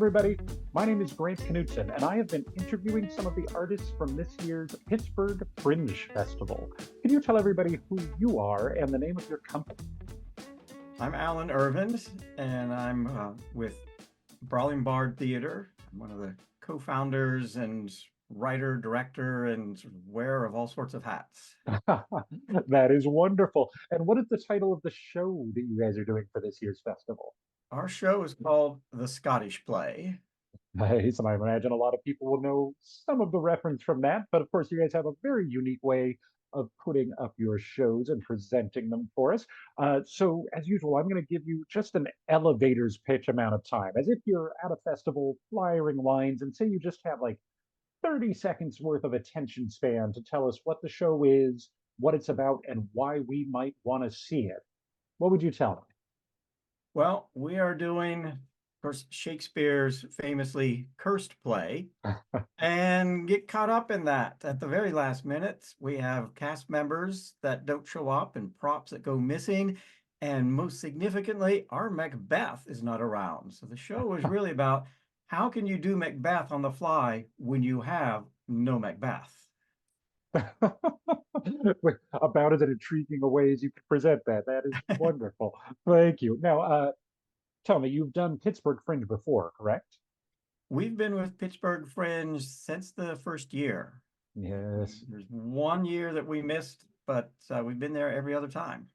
everybody. My name is Grant Knutson, and I have been interviewing some of the artists from this year's Pittsburgh Fringe Festival. Can you tell everybody who you are and the name of your company? I'm Alan Irvin, and I'm with Brawling Bard Theater. I'm one of the co-founders and writer, director, and sort of wearer of all sorts of hats. That is wonderful. And what is the title of the show that you guys are doing for this year's festival? Our show is called The Scottish Play. Nice, and I imagine a lot of people will know some of the reference from that, but of course, you guys have a very unique way of putting up your shows and presenting them for us. So, as usual, I'm going to give you just an elevator's pitch amount of time, as if you're at a festival flyering lines, and say you just have like 30 seconds worth of attention span to tell us what the show is, what it's about, and why we might want to see it. What would you tell Well, we are doing, of course, Shakespeare's famously cursed play, them? and get caught up in that at the very last minute. We have cast members that don't show up and props that go missing. And most significantly, our Macbeth is not around. So the show is really about how can you do Macbeth on the fly when you have no Macbeth? About as intriguing a way as you could present that. That is wonderful. Thank you. Now, tell me, you've done Pittsburgh Fringe before, correct? We've been with Pittsburgh Fringe since the first year. Yes, There's 1 year that we missed, but we've been there every other time.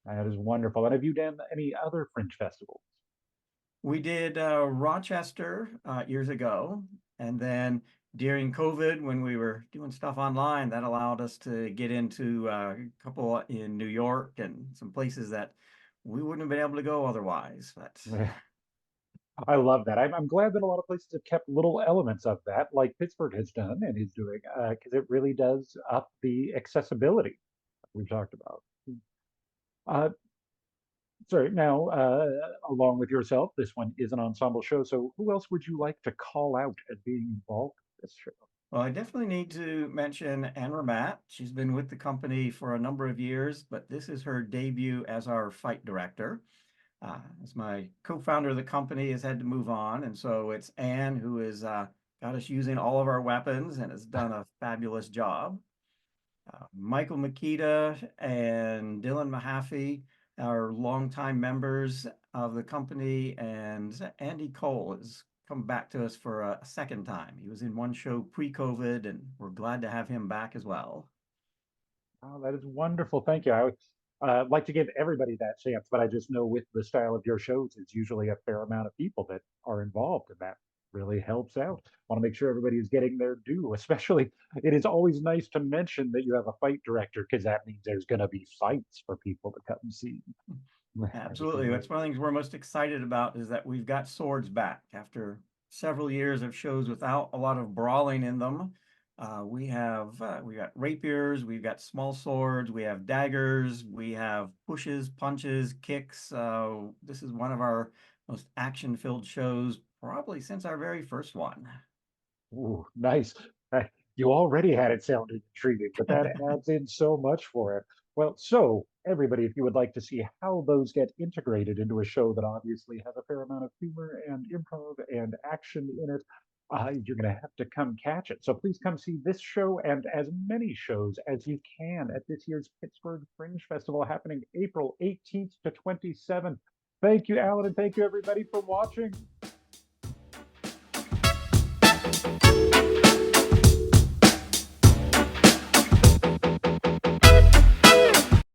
that is wonderful. And have you done any other Fringe festivals? We did Rochester years ago, and then during COVID, when we were doing stuff online, that allowed us to get into a couple in New York and some places that we wouldn't have been able to go otherwise. But I love that. I'm glad that a lot of places have kept little elements of that, like Pittsburgh has done and is doing, because it really does up the accessibility we've talked about. Uh, sorry, now, along with yourself, this one is an ensemble show. So who else would you like to call out as being involved in this show? well, I definitely need to mention Anne Ramat. She's been with the company for a number of years, but this is her debut as our fight director. As my co-founder of the company has had to move on, and so it's Anne who has got us using all of our weapons and has done a fabulous job. Michael Makita and Dylan Mahaffey are longtime members of the company, and Andy Cole has come back to us for a second time. He was in one show pre-COVID, and we're glad to have him back as well. Oh, that is wonderful. Thank you. I would like to give everybody that chance, but I just know with the style of your shows, it's usually a fair amount of people that are involved, and that really helps out. Want to make sure everybody is getting their due, especially it is always nice to mention that you have a fight director because that means there's going to be fights for people to come see. Absolutely. That's one of the things we're most excited about is that we've got swords back after several years of shows without a lot of brawling in them. We got rapiers, we've got small swords, we have daggers, we have pushes, punches, kicks. This is one of our most action-filled shows, probably since our very first one. Ooh, nice. You already had it sounding intriguing, but that adds in so much for it. Well, so everybody, if you would like to see how those get integrated into a show that obviously has a fair amount of humor and improv and action in it, you're going to have to come catch it. So please come see this show and as many shows as you can at this year's Pittsburgh Fringe Festival happening April 18th to 27th. Thank you, Alan, and thank you, everybody, for watching.